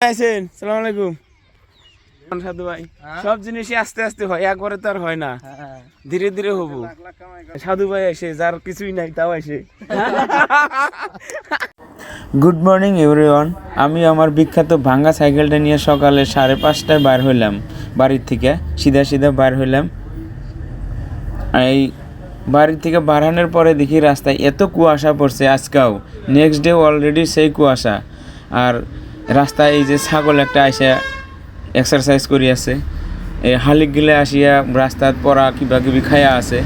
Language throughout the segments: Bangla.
আছেন সালাম আলাইকুম সাধু ভাই। সব জিনিসই আস্তে আস্তে হয়, একবারে তো আর হয় না, ধীরে ধীরে হবো। সাধু ভাই আসে যার কিছুই নাই তাও আসে। Good morning everyone. আমি আমার বিখ্যাত ভাঙ্গা সাইকেলটা নিয়ে সকালে 5:30টায় বার হইলাম বাড়ির থেকে, সিধা বার হইলাম। এই বাড়ির থেকে বাড়ানোর পরে দেখি রাস্তায় এত কুয়াশা পড়ছে আজকেও, নেক্সট ডে অলরেডি সেই কুয়াশা। আর রাস্তায় এই যে ছাগল একটা আসে এক্সারসাইজ করি আছে, এই হালিক গিলে আসিয়া রাস্তাত পড়া কিবা খায়া আছে।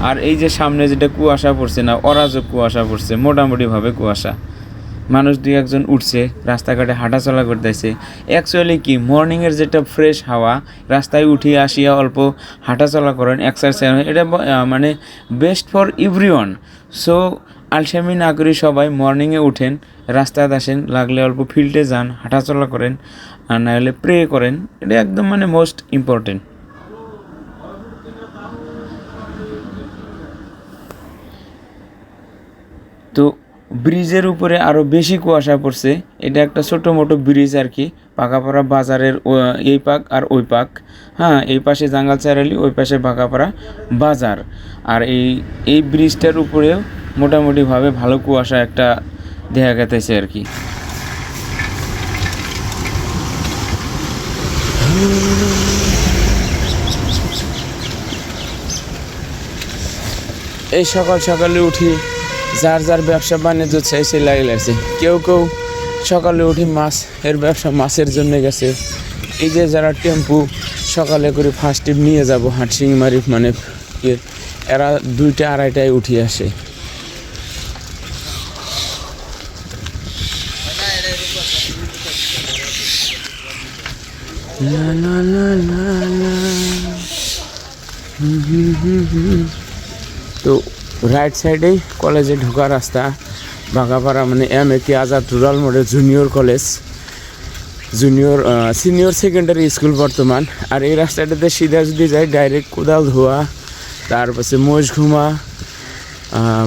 আর এই যে সামনে যেটা কুয়াশা পড়ছে না, অরাজক কুয়াশা পড়ছে, মোটামুটিভাবে কুয়াশা। মানুষ দুই একজন উঠছে, রাস্তাঘাটে হাঁটাচলা করতেছে। অ্যাকচুয়ালি কি মর্নিংয়ের যেটা ফ্রেশ হাওয়া, রাস্তায় উঠে আসিয়া অল্প হাঁটাচলা করেন, এক্সারসাইজ, এটা মানে বেস্ট ফর এভরিওয়ান। সো আলসেমি না করি সবাই মর্নিংয়ে উঠেন, রাস্তায় আসেন, লাগলে অল্প ফিল্ডে যান, হাঁটাচলা করেন, আর না হলে প্রে করেন। এটা একদম মানে মোস্ট ইম্পর্টেন্ট। তো ব্রিজের উপরে আরও বেশি কুয়াশা পড়ছে। এটা একটা ছোটো মোটো ব্রিজ আর কি, পাকাপাড়া বাজারের এই পাক আর ওই পাক। হ্যাঁ, এই পাশে জাঙ্গাল চারালি, ওই পাশে পাকাপাড়া বাজার। আর এই ব্রিজটার উপরেও মোটামুটিভাবে ভালো কুয়াশা একটা দেখা গেতেছে আর কি। এই সকাল সকালে উঠি, যার যার ব্যবসা বাণিজ্য চাইছে লাগছে। কেউ সকালে উঠি মাছের ব্যবসা, মাছের জন্য গেছে। এই যে যারা টেম্পু সকালে করে ফার্স্ট টিপ নিয়ে যাব হাটসিংমারি, মানে এরা 2টা 2:30টায় উঠি আসে। তো রাইট সাইডেই কলেজে ঢোকার রাস্তা, ভাগাপাড়া মানে MAK আজাদ রুরাল মোড়ে junior college, senior secondary school বর্তমান। আর এই রাস্তাটাতে সিধা যদি যাই ডাইরেক্ট কোদাল ধোয়া, তারপরে মহিষঘুমা,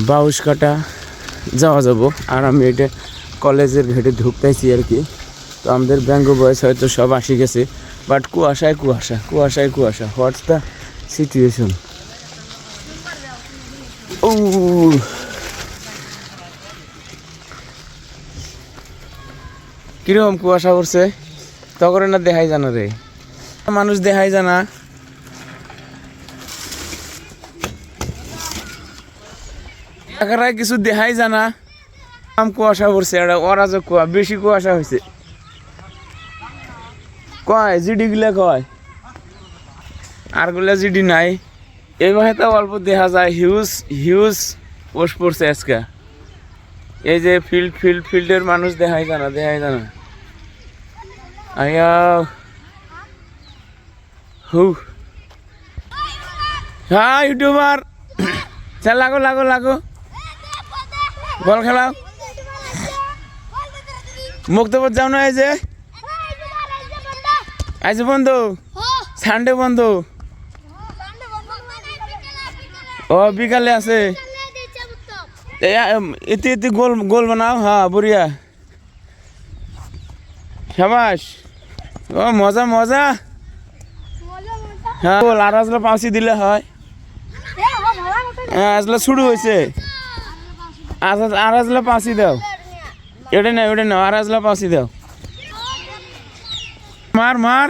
বাউসকাটা যাওয়া যাব। আর আমি এটা কলেজের ঘেটে ঢুকতেছি আর কি। তো আমাদের ব্যঙ্গ বয়স হয়তো সব আসি গেছে, বাট কুয়াশায় হোয়াটস দ্য সিচুয়েশন। ও কিরকম কুয়াশা পড়ছে, তখন না দেখাই জানা রে, মানুষ দেখাই জানা। কিছু দেখাই জানা, কুয়াশা পড়ছে, এটা অরাজক বেশি কুয়াশা হয়েছে। কয় জিডি গুলা কয়, আর গুলা জিডি নাই। এই মাসে তো অল্প দেখা যায়, হিউজ পোস্ট পড়ছে আজকে। এই যে ফিল্ডের মানুষ দেখাই জানা আয়া হ্যাঁ ইউটিউবার চল, লাগো বল খেলাও। মুক্তপুর যাও না, এই যে আজ বন্ধ, সানডে বন্ধ। ও বিকালে আছে, এতে গোল বানাও। হ্যাঁ বড়িয়া, শাবাশ। ও মজা। হ্যাঁ বল, আর আসলে পাঁচি দিলে হয়। হ্যাঁ আসলে শুরু হয়েছে, আর আসলে পাঁচি দাও। এটা না, আর আসলে পাঁচি দাও। মার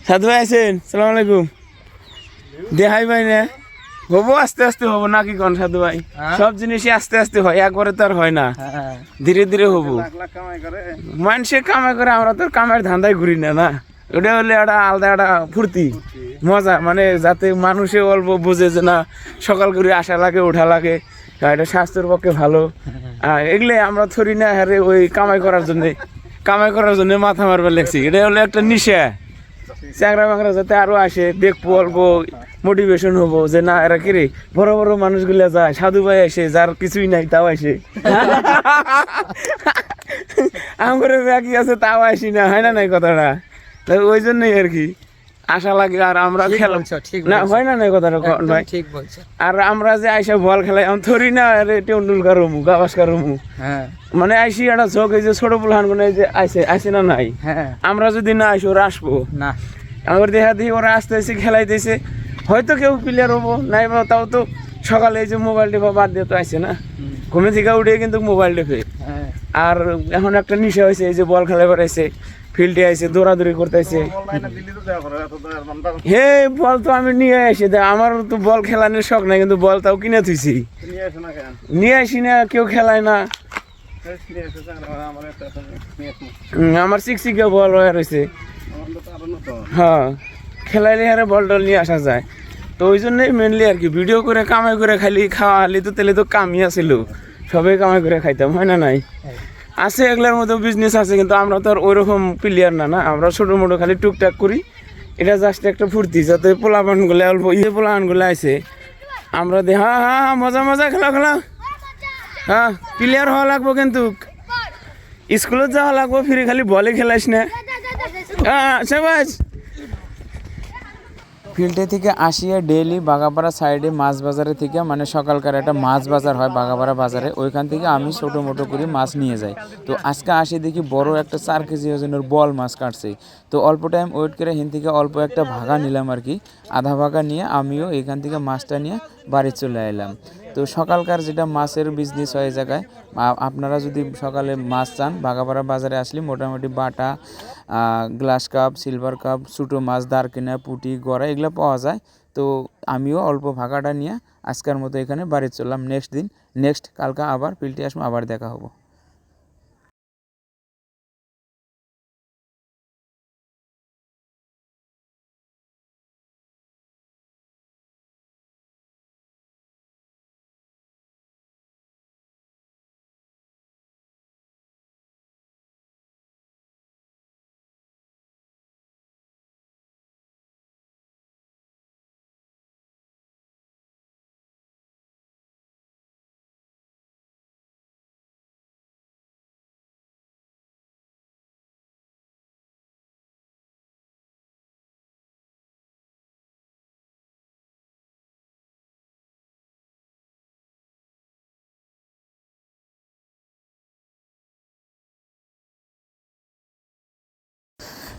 সাধু ভাই আছেন সালাম আলাইকুম। দেখাই ভাই না হবো, আস্তে আস্তে হবো নাকি কোন সাধু ভাই? সব জিনিসই আস্তে আস্তে হয়, একবারে তো আর হয় না, ধীরে ধীরে হবো। মানুষে কামাই করে, আমরা তো কামের ধান্দায় ঘুরি না। ওটা হলে একটা আলাদা একটা ফুর্তি মজা, মানে যাতে মানুষে অল্প বোঝে যে না সকাল করে আসা লাগে, ওঠা লাগে, এটা স্বাস্থ্যের পক্ষে ভালো। এগুলো আমরা থরি না হারে ওই কামাই করার জন্য মাথা মারবার লেগছি। এটা হলো একটা নিশা। চ্যাংরা ম্যাংরা যাতে আরো আসে, দেখবো, অল্প মোটিভেশন হবো যে না এরা কিরে বড় মানুষগুলা যায়, সাধু ভাই আসে যার কিছুই নাই তাও আসে, আমার ব্যাগই আছে তাও আসি না, হয় না নাই কথাটা। ওই জন্যই আর কি। আশা লাগে। আর আমরা ঠিক খেলা বলছো, ঠিক না বলছো। হয় না কথাটা একদম ভাই। ঠিক বলছো। আর আমরা যে আইসা বল খেলাই আমি থরি না রে টেন্ডুলকার রমু গাভাস্কার রমু, হ্যাঁ মানে আইসি একটা ঝোঁক, এই যে ছোট পুলাহান গুলো এই যে আইসে না নাই, হ্যাঁ আমরা যদি না আইসি ওরা আসবো না আমার দেখা দিয়ে ওরা আসতেছে খেলাইতেছে, হয়তো কেউ প্লেয়ার হবো নাই বা তাও তো সকালে এই যে মোবাইল টেপা বাদ দিয়ে তো আসে না, ঘুমে থেকে উঠে কিন্তু মোবাইল টেপে। হ্যাঁ আর এখন একটা নেশা হয়েছে, এই যে বল খেলা বেড়াইছে, ফিল্ডে আইছে দৌড়াদৌড়ি করতেছে। হে বল তো আমি নিয়ে আসি, আমার তো বল খেলানোর শখ নাই, কিন্তু বল তাও কিনে থুইছি, নিয়ে আসি না, কেউ খেলায় না। আমার চিকচিকা বল হয়ে রয়েছে, হ্যাঁ খেলাইলে হারে বল টল নিয়ে আসা যায়। তো ওই জন্যই মেনলি আর কি ভিডিও করে কামাই করে খালি খাওয়া হলে তো তাহলে তো কামই আছিল, সবাই কামাই করে খাইতাম, হয় না নাই? আছে এগুলার মতো বিজনেস আছে, কিন্তু আমরা তো আর ওইরকম প্লেয়ার না, আমরা ছোটো মোটো খালি টুকটাক করি। এটা জাস্ট একটা ফুর্তি, যাতে পোলাপানগুলো অল্প পোলাপানগুলো আছে আমরা দে, হ্যাঁ হ্যাঁ হ্যাঁ মজা মজা খেলা খেলা, হ্যাঁ প্লেয়ার হওয়া লাগবো, কিন্তু স্কুলে যাওয়া লাগবো, ফিরে খালি বলে খেলাইস না। হ্যাঁ সবাই ফিল্ডে থেকে আসিয়া ডেইলি বাগাপাড়া সাইডে মাছ বাজারে থেকে, মানে সকালকার একটা মাছ বাজার হয় বাগাপাড়া বাজারে, ওইখান থেকে আমি ছোটো মোটো করে মাছ নিয়ে যাই। তো আজকে আসি দেখি বড় একটা 4 কেজি ওজনের বল মাছ কাটছে। তো অল্প টাইম ওয়েট করে হেন থেকে অল্প একটা ভাগা নিলাম আর কি, আধা ভাগা নিয়ে আমিও এখান থেকে মাছটা নিয়ে বাড়ি চলে এলাম। তো সকালকার যেটা মাছের বিজনেস হয় এই জায়গায়, আপনারা যদি সকালে মাছ চান বাগাপাড়া বাজারে আসলে মোটামুটি বাটা, গ্লাস কাপ, সিলভার কাপ, ছোটো মাছ, দারকিনা, পুঁটি, গড়া এগুলো পাওয়া যায়। তো আমিও অল্প ভাগাটা নিয়ে আজকের মতো এখানে বাড়ি চললাম। নেক্সট কালকে আবার পিলটি আসবো, আবার দেখা হবো।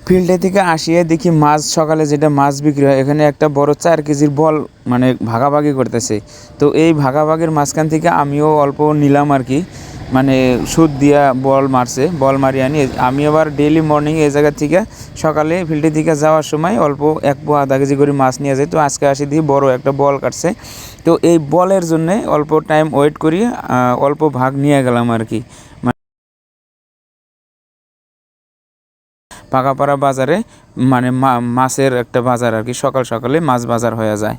ফিল্ডে থেকে আসিয়ে দেখি মাছ, সকালে যেটা মাছ বিক্রি হয় এখানে একটা বড় 4 কেজির বল মানে ভাগাভাগি করতেছে। তো এই ভাগাভাগির মাঝখান থেকে আমিও অল্প নিলাম আর কি, মানে সুদ দিয়া বল মারছে, বল মারি আনি আমি আবার ডেইলি মর্নিং এই জায়গা থেকে সকালে ফিল্ডে থেকে যাওয়ার সময় অল্প 1 পোয়া আধা কেজি করে মাছ নিয়ে যাই। তো আজকে আসি দিয়ে বড় একটা বল কাটছে। তো এই বলের জন্যে অল্প টাইম ওয়েট করি, অল্প ভাগ নিয়ে গেলাম আর কি। পাকাপাড়া বাজারে মানে মাছের একটা বাজার আর কি, সকাল সকালে মাছ বাজার হয়ে যায়।